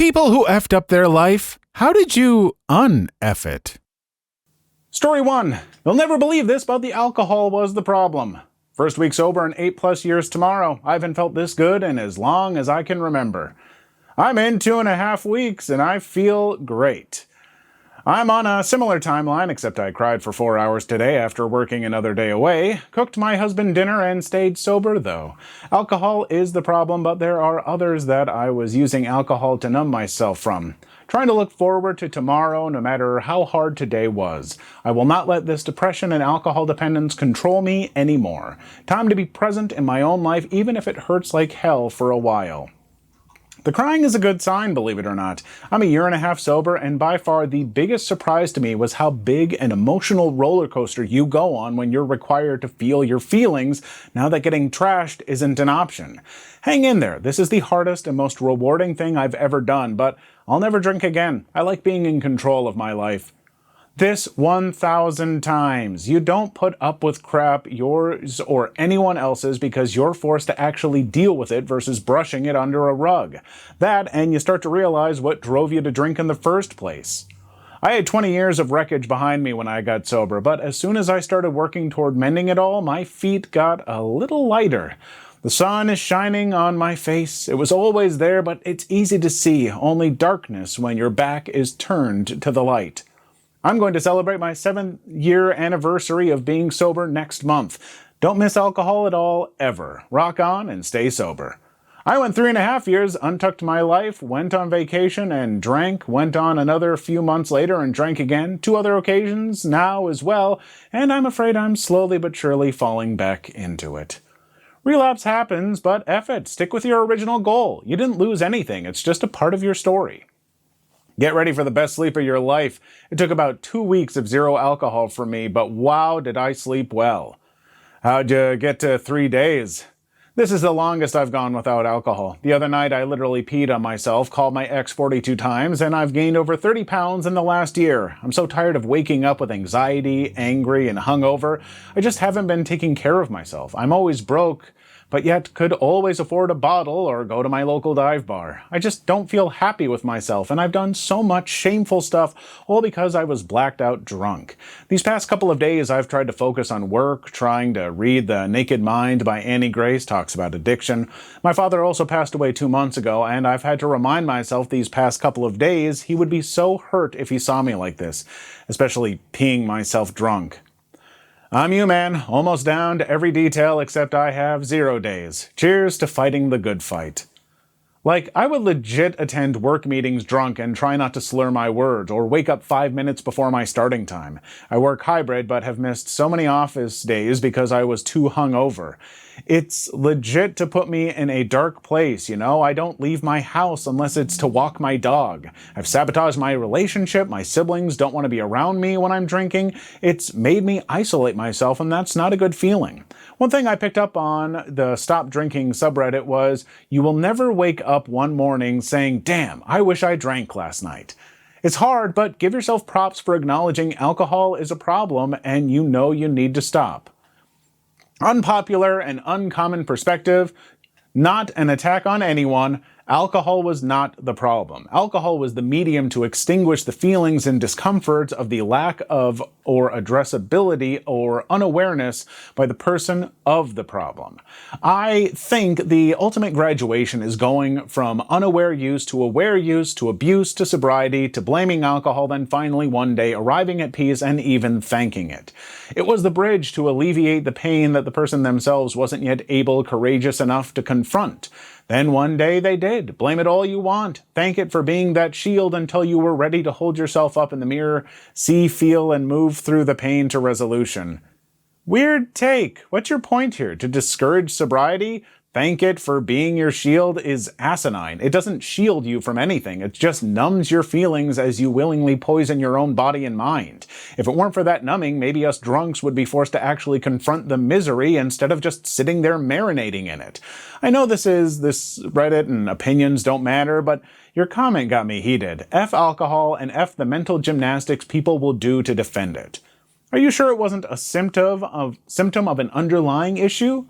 people who effed up their life, how did you un-eff it? Story 1. You'll never believe this, but the alcohol was the problem. First week sober in 8+ years tomorrow. I haven't felt this good in as long as I can remember. I'm in 2.5 weeks and I feel great. I'm on a similar timeline, except I cried for 4 hours today after working another day away, cooked my husband dinner, and stayed sober, though. Alcohol is the problem, but there are others that I was using alcohol to numb myself from. Trying to look forward to tomorrow, no matter how hard today was. I will not let this depression and alcohol dependence control me anymore. Time to be present in my own life, even if it hurts like hell for a while. The crying is a good sign, believe it or not. I'm 1.5 years sober, and by far the biggest surprise to me was how big an emotional roller coaster you go on when you're required to feel your feelings now that getting trashed isn't an option. Hang in there. This is the hardest and most rewarding thing I've ever done, but I'll never drink again. I like being in control of my life. This 1,000 times. You don't put up with crap, yours or anyone else's, because you're forced to actually deal with it versus brushing it under a rug. That, and you start to realize what drove you to drink in the first place. I had 20 years of wreckage behind me when I got sober, but as soon as I started working toward mending it all, my feet got a little lighter. The sun is shining on my face. It was always there, but it's easy to see, only darkness when your back is turned to the light. I'm going to celebrate my 7th-year anniversary of being sober next month. Don't miss alcohol at all, ever. Rock on and stay sober. I went 3.5 years, untucked my life, went on vacation and drank, went on another few months later and drank again, 2 other occasions now as well, and I'm afraid I'm slowly but surely falling back into it. Relapse happens, but F it, stick with your original goal. You didn't lose anything, it's just a part of your story. Get ready for the best sleep of your life. It took about 2 weeks of zero alcohol for me, but wow, did I sleep well. How'd you get to 3 days? This is the longest I've gone without alcohol. The other night I literally peed on myself, called my ex 42 times, and I've gained over 30 pounds in the last year. I'm so tired of waking up with anxiety, angry, and hungover. I just haven't been taking care of myself. I'm always broke, but yet could always afford a bottle or go to my local dive bar. I just don't feel happy with myself, and I've done so much shameful stuff, all because I was blacked out drunk. These past couple of days I've tried to focus on work, trying to read The Naked Mind by Annie Grace, talks about addiction. My father also passed away 2 months ago, and I've had to remind myself these past couple of days he would be so hurt if he saw me like this, especially peeing myself drunk. I'm you, man. Almost down to every detail except I have 0 days. Cheers to fighting the good fight. Like, I would legit attend work meetings drunk and try not to slur my words, or wake up 5 minutes before my starting time. I work hybrid, but have missed so many office days because I was too hungover. It's legit to put me in a dark place, you know? I don't leave my house unless it's to walk my dog. I've sabotaged my relationship, my siblings don't want to be around me when I'm drinking. It's made me isolate myself, and that's not a good feeling. One thing I picked up on the Stop Drinking subreddit was, you will never wake up one morning saying, damn, I wish I drank last night. It's hard, but give yourself props for acknowledging alcohol is a problem and you know you need to stop. Unpopular and uncommon perspective, not an attack on anyone. Alcohol was not the problem. Alcohol was the medium to extinguish the feelings and discomforts of the lack of or addressability or unawareness by the person of the problem. I think the ultimate graduation is going from unaware use to aware use to abuse to sobriety to blaming alcohol, then finally one day arriving at peace and even thanking it. It was the bridge to alleviate the pain that the person themselves wasn't yet able, courageous enough to confront. Then one day they did. Blame it all you want. Thank it for being that shield until you were ready to hold yourself up in the mirror, see, feel, and move through the pain to resolution. Weird take. What's your point here? To discourage sobriety? Thank it for being your shield is asinine. It doesn't shield you from anything. It just numbs your feelings as you willingly poison your own body and mind. If it weren't for that numbing, maybe us drunks would be forced to actually confront the misery instead of just sitting there marinating in it. I know this Reddit and opinions don't matter, but your comment got me heated. F alcohol and F the mental gymnastics people will do to defend it. Are you sure it wasn't a symptom of an underlying issue?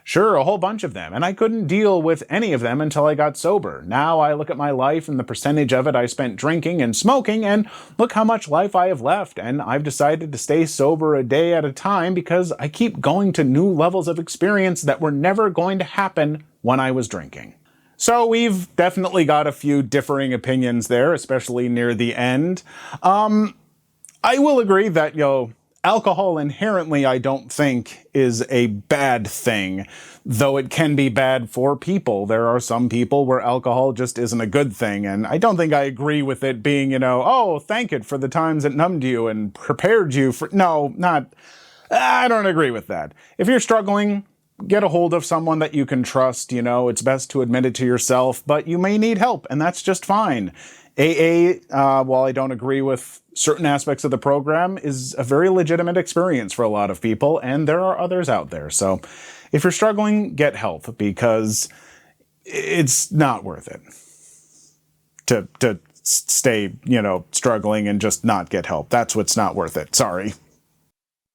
Sure, a whole bunch of them, and I couldn't deal with any of them until I got sober. Now I look at my life and the percentage of it I spent drinking and smoking, and look how much life I have left, and I've decided to stay sober a day at a time because I keep going to new levels of experience that were never going to happen when I was drinking. So we've definitely got a few differing opinions there, especially near the end. I will agree that, alcohol inherently, I don't think, is a bad thing, though it can be bad for people. There are some people where alcohol just isn't a good thing, and I don't think I agree with it being, oh, thank it for the times it numbed you and prepared you for... No, I don't agree with that. If you're struggling, get a hold of someone that you can trust. It's best to admit it to yourself, but you may need help, and that's just fine. AA, while I don't agree with certain aspects of the program, is a very legitimate experience for a lot of people, and there are others out there. So if you're struggling, get help, because it's not worth it to stay, struggling and just not get help. That's what's not worth it. Sorry.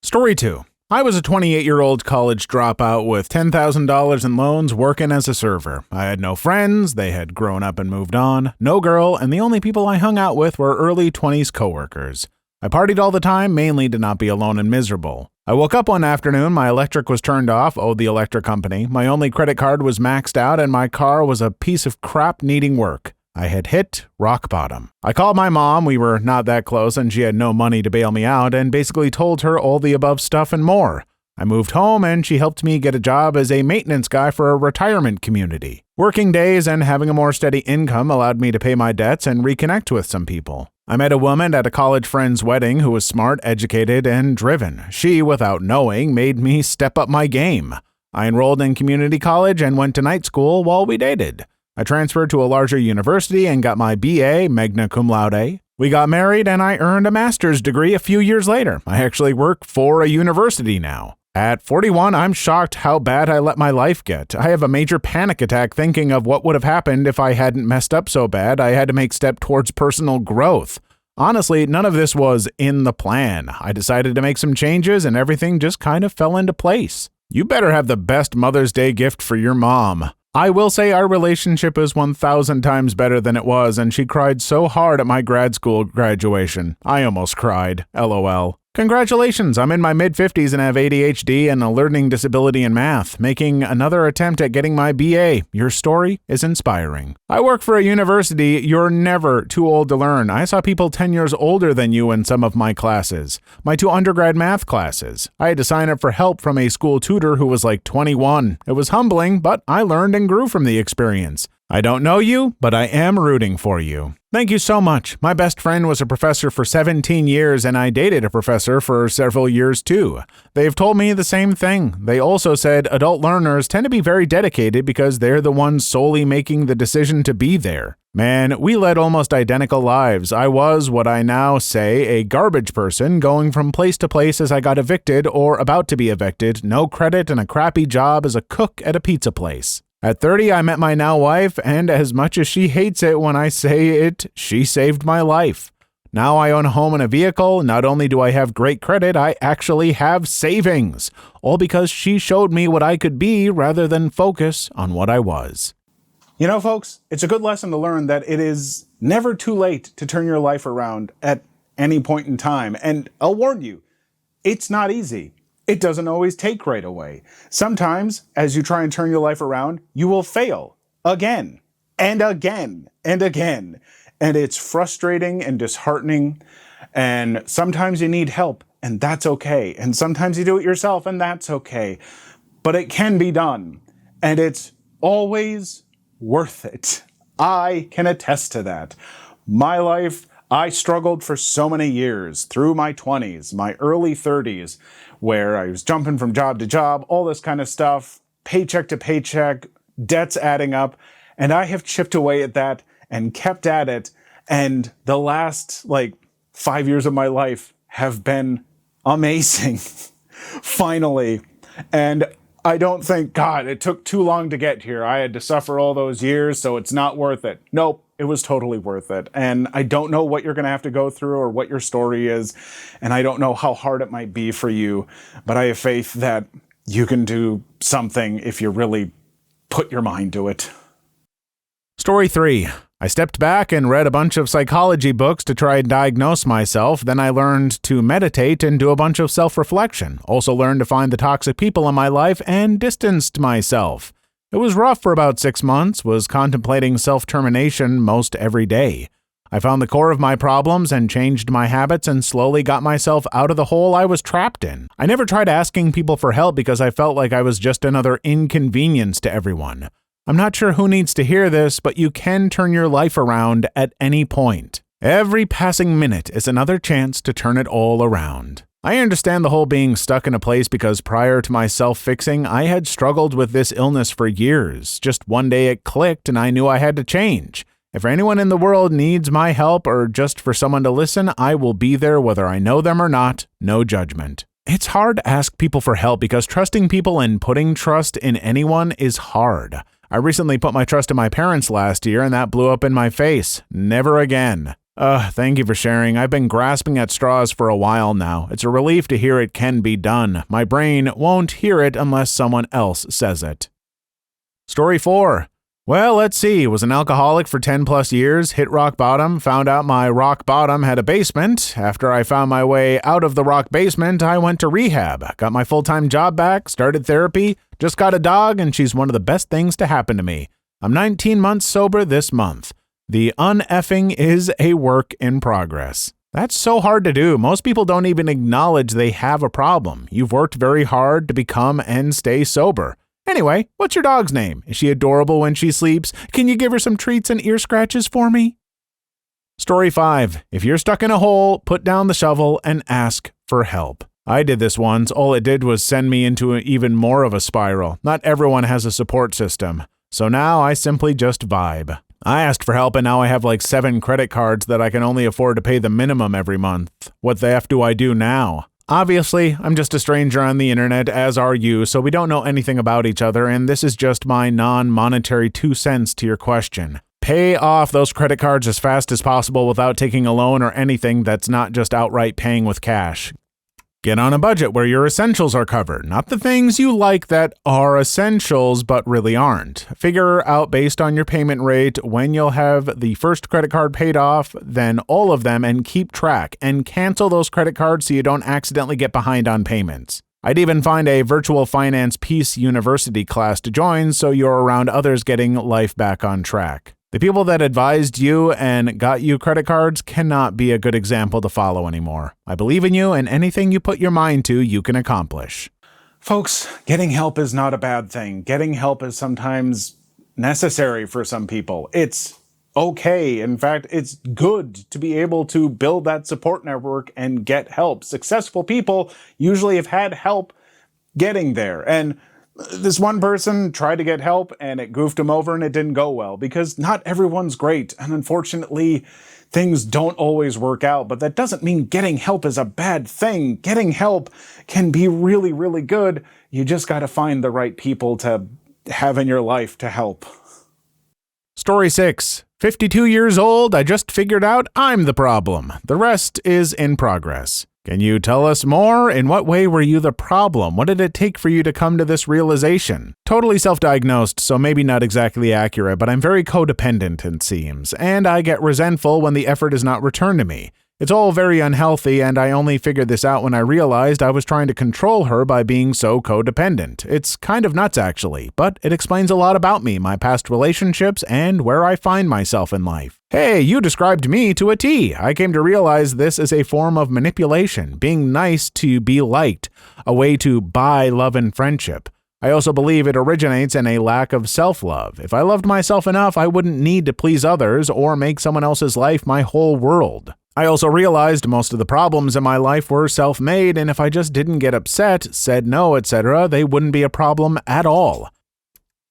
Story 2. I was a 28-year-old college dropout with $10,000 in loans working as a server. I had no friends, they had grown up and moved on, no girl, and the only people I hung out with were early 20s coworkers. I partied all the time, mainly to not be alone and miserable. I woke up one afternoon, my electric was turned off, owed the electric company, my only credit card was maxed out, and my car was a piece of crap needing work. I had hit rock bottom. I called my mom, we were not that close, and she had no money to bail me out, and basically told her all the above stuff and more. I moved home, and she helped me get a job as a maintenance guy for a retirement community. Working days and having a more steady income allowed me to pay my debts and reconnect with some people. I met a woman at a college friend's wedding who was smart, educated, and driven. She, without knowing, made me step up my game. I enrolled in community college and went to night school while we dated. I transferred to a larger university and got my BA, magna cum laude. We got married and I earned a master's degree a few years later. I actually work for a university now. At 41, I'm shocked how bad I let my life get. I have a major panic attack thinking of what would have happened if I hadn't messed up so bad I had to make step towards personal growth. Honestly, none of this was in the plan. I decided to make some changes and everything just kind of fell into place. You better have the best Mother's Day gift for your mom. I will say our relationship is 1,000 times better than it was, and she cried so hard at my grad school graduation. I almost cried. LOL. Congratulations, I'm in my mid-50s and have ADHD and a learning disability in math, making another attempt at getting my BA. Your story is inspiring. I work for a university. You're never too old to learn. I saw people 10 years older than you in some of my classes. My 2 undergrad math classes. I had to sign up for help from a school tutor who was like 21. It was humbling, but I learned and grew from the experience. I don't know you, but I am rooting for you. Thank you so much. My best friend was a professor for 17 years, and I dated a professor for several years too. They've told me the same thing. They also said adult learners tend to be very dedicated because they're the ones solely making the decision to be there. Man, we led almost identical lives. I was, what I now say, a garbage person, going from place to place as I got evicted or about to be evicted, no credit and a crappy job as a cook at a pizza place. At 30, I met my now wife, and as much as she hates it when I say it, she saved my life. Now I own a home and a vehicle. Not only do I have great credit, I actually have savings. All because she showed me what I could be rather than focus on what I was. Folks, it's a good lesson to learn that it is never too late to turn your life around at any point in time. And I'll warn you, it's not easy. It doesn't always take right away. Sometimes, as you try and turn your life around, you will fail again and again and again. And it's frustrating and disheartening. And sometimes you need help, and that's okay. And sometimes you do it yourself, and that's okay. But it can be done. And it's always worth it. I can attest to that. My life, I struggled for so many years through my 20s, my early 30s, where I was jumping from job to job, all this kind of stuff, paycheck to paycheck, debts adding up, and I have chipped away at that and kept at it, and the last, 5 years of my life have been amazing, finally, and I don't think, God, it took too long to get here. I had to suffer all those years, so it's not worth it. Nope. It was totally worth it. And I don't know what you're going to have to go through or what your story is. And I don't know how hard it might be for you. But I have faith that you can do something if you really put your mind to it. Story 3. I stepped back and read a bunch of psychology books to try and diagnose myself. Then I learned to meditate and do a bunch of self-reflection. Also learned to find the toxic people in my life and distanced myself. It was rough for about 6 months, was contemplating self-termination most every day. I found the core of my problems and changed my habits and slowly got myself out of the hole I was trapped in. I never tried asking people for help because I felt like I was just another inconvenience to everyone. I'm not sure who needs to hear this, but you can turn your life around at any point. Every passing minute is another chance to turn it all around. I understand the whole being stuck in a place because prior to my self-fixing, I had struggled with this illness for years. Just one day it clicked and I knew I had to change. If anyone in the world needs my help or just for someone to listen, I will be there whether I know them or not, no judgment. It's hard to ask people for help because trusting people and putting trust in anyone is hard. I recently put my trust in my parents last year and that blew up in my face. Never again. Thank you for sharing. I've been grasping at straws for a while now. It's a relief to hear it can be done. My brain won't hear it unless someone else says it. Story 4. Well, let's see. Was an alcoholic for 10 plus years, hit rock bottom, found out my rock bottom had a basement. After I found my way out of the rock basement, I went to rehab, got my full-time job back, started therapy, just got a dog, and she's one of the best things to happen to me. I'm 19 months sober this month. The uneffing is a work in progress. That's so hard to do. Most people don't even acknowledge they have a problem. You've worked very hard to become and stay sober. Anyway, what's your dog's name? Is she adorable when she sleeps? Can you give her some treats and ear scratches for me? Story 5. If you're stuck in a hole, put down the shovel and ask for help. I did this once. All it did was send me into even more of a spiral. Not everyone has a support system. So now I simply just vibe. I asked for help and now I have like 7 credit cards that I can only afford to pay the minimum every month. What the F do I do now? Obviously, I'm just a stranger on the internet, as are you, so we don't know anything about each other, and this is just my non-monetary 2 cents to your question. Pay off those credit cards as fast as possible without taking a loan or anything that's not just outright paying with cash. Get on a budget where your essentials are covered, not the things you like that are essentials but really aren't. Figure out based on your payment rate when you'll have the first credit card paid off, then all of them, and keep track and cancel those credit cards so you don't accidentally get behind on payments. I'd even find a virtual finance peace university class to join so you're around others getting life back on track. The people that advised you and got you credit cards cannot be a good example to follow anymore. I believe in you, and anything you put your mind to, you can accomplish. Folks, getting help is not a bad thing. Getting help is sometimes necessary for some people. It's okay. In fact, it's good to be able to build that support network and get help. Successful people usually have had help getting there. And this one person tried to get help and it goofed him over and it didn't go well because not everyone's great. And unfortunately, things don't always work out, but that doesn't mean getting help is a bad thing. Getting help can be really, really good. You just got to find the right people to have in your life to help. Story 6. 52 years old, I just figured out I'm the problem. The rest is in progress. Can you tell us more? In what way were you the problem? What did it take for you to come to this realization? Totally self-diagnosed, so maybe not exactly accurate, but I'm very codependent, it seems, and I get resentful when the effort is not returned to me. It's all very unhealthy, and I only figured this out when I realized I was trying to control her by being so codependent. It's kind of nuts, actually, but it explains a lot about me, my past relationships, and where I find myself in life. Hey, you described me to a T. I came to realize this is a form of manipulation, being nice to be liked, a way to buy love and friendship. I also believe it originates in a lack of self-love. If I loved myself enough, I wouldn't need to please others or make someone else's life my whole world. I also realized most of the problems in my life were self-made, and if I just didn't get upset, said no, etc., they wouldn't be a problem at all.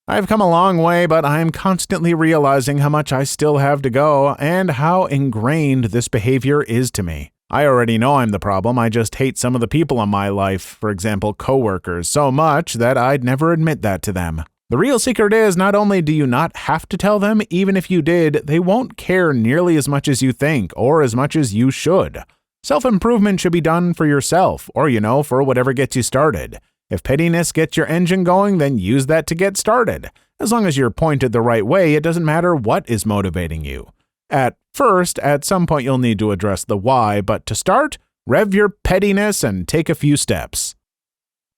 I've come a long way, but I'm constantly realizing how much I still have to go and how ingrained this behavior is to me. I already know I'm the problem, I just hate some of the people in my life, for example, coworkers, so much that I'd never admit that to them. The real secret is not only do you not have to tell them, even if you did, they won't care nearly as much as you think or as much as you should. Self-improvement should be done for yourself or, for whatever gets you started. If pettiness gets your engine going, then use that to get started. As long as you're pointed the right way, it doesn't matter what is motivating you. At first, at some point you'll need to address the why, but to start, rev your pettiness and take a few steps.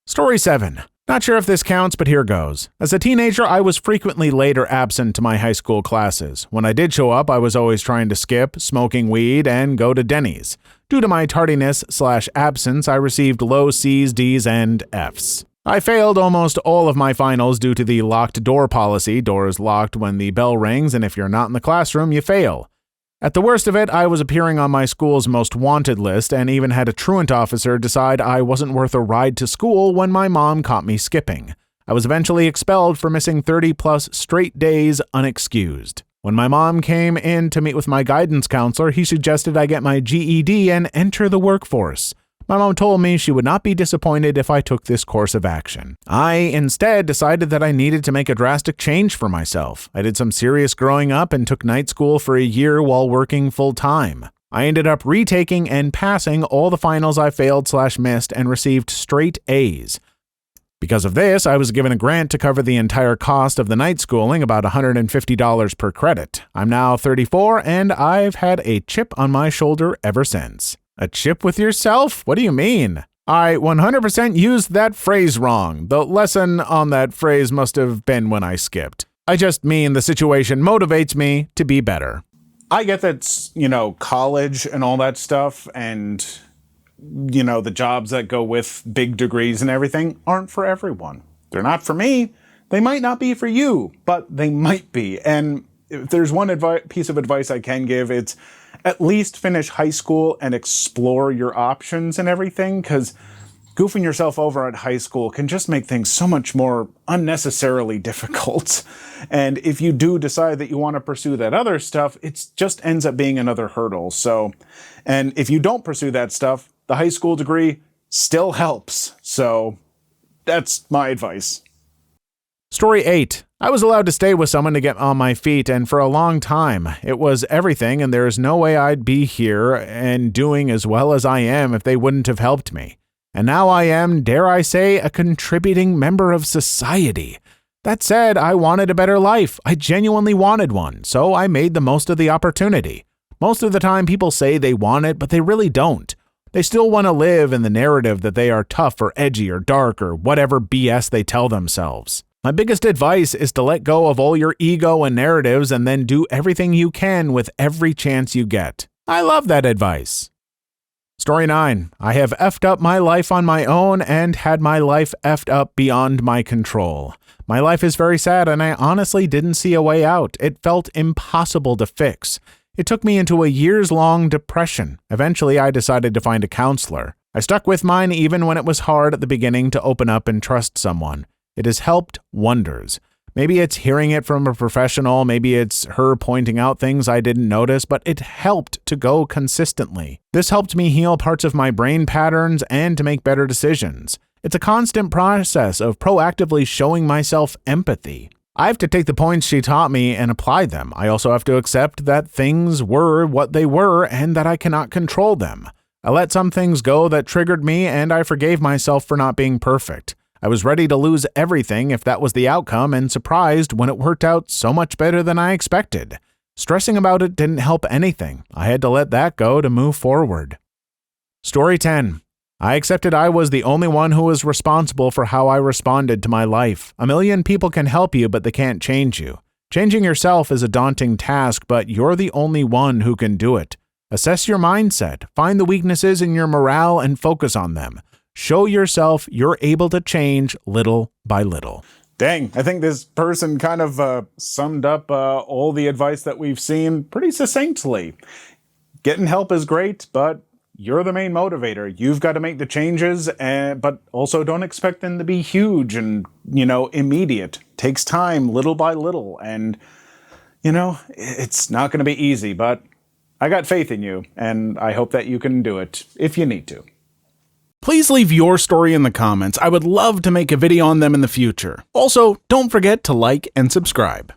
Story 7. Not sure if this counts, but here goes. As a teenager, I was frequently late or absent to my high school classes. When I did show up, I was always trying to skip, smoking weed, and go to Denny's. Due to my tardiness/absence, I received low C's, D's, and F's. I failed almost all of my finals due to the locked door policy. Doors locked when the bell rings, and if you're not in the classroom, you fail. At the worst of it, I was appearing on my school's most wanted list and even had a truant officer decide I wasn't worth a ride to school when my mom caught me skipping. I was eventually expelled for missing 30-plus straight days unexcused. When my mom came in to meet with my guidance counselor, he suggested I get my GED and enter the workforce. My mom told me she would not be disappointed if I took this course of action. I instead decided that I needed to make a drastic change for myself. I did some serious growing up and took night school for a year while working full-time. I ended up retaking and passing all the finals I failed/missed and received straight A's. Because of this, I was given a grant to cover the entire cost of the night schooling, about $150 per credit. I'm now 34, and I've had a chip on my shoulder ever since. A chip with yourself? What do you mean? I 100% used that phrase wrong. The lesson on that phrase must have been when I skipped. I just mean the situation motivates me to be better. I get that, college and all that stuff and, the jobs that go with big degrees and everything aren't for everyone. They're not for me. They might not be for you, but they might be. And if there's one piece of advice I can give, it's at least finish high school and explore your options and everything, because goofing yourself over at high school can just make things so much more unnecessarily difficult. And if you do decide that you want to pursue that other stuff, it just ends up being another hurdle. And if you don't pursue that stuff, the high school degree still helps. So that's my advice. Story 8. I was allowed to stay with someone to get on my feet, and for a long time. It was everything, and there is no way I'd be here and doing as well as I am if they wouldn't have helped me. And now I am, dare I say, a contributing member of society. That said, I wanted a better life. I genuinely wanted one, so I made the most of the opportunity. Most of the time people say they want it, but they really don't. They still want to live in the narrative that they are tough or edgy or dark or whatever BS they tell themselves. My biggest advice is to let go of all your ego and narratives and then do everything you can with every chance you get. I love that advice. Story 9. I have effed up my life on my own and had my life effed up beyond my control. My life is very sad and I honestly didn't see a way out. It felt impossible to fix. It took me into a years-long depression. Eventually, I decided to find a counselor. I stuck with mine even when it was hard at the beginning to open up and trust someone. It has helped wonders. Maybe it's hearing it from a professional, maybe it's her pointing out things I didn't notice, but it helped to go consistently. This helped me heal parts of my brain patterns and to make better decisions. It's a constant process of proactively showing myself empathy. I have to take the points she taught me and apply them. I also have to accept that things were what they were and that I cannot control them. I let some things go that triggered me and I forgave myself for not being perfect. I was ready to lose everything if that was the outcome and surprised when it worked out so much better than I expected. Stressing about it didn't help anything. I had to let that go to move forward. Story 10. I accepted I was the only one who was responsible for how I responded to my life. A million people can help you, but they can't change you. Changing yourself is a daunting task, but you're the only one who can do it. Assess your mindset, find the weaknesses in your morale, and focus on them. Show yourself you're able to change little by little. Dang, I think this person kind of summed up all the advice that we've seen pretty succinctly. Getting help is great, but you're the main motivator. You've got to make the changes, but also don't expect them to be huge and, immediate. Takes time, little by little, and, it's not going to be easy, but I got faith in you, and I hope that you can do it if you need to. Please leave your story in the comments. I would love to make a video on them in the future. Also, don't forget to like and subscribe.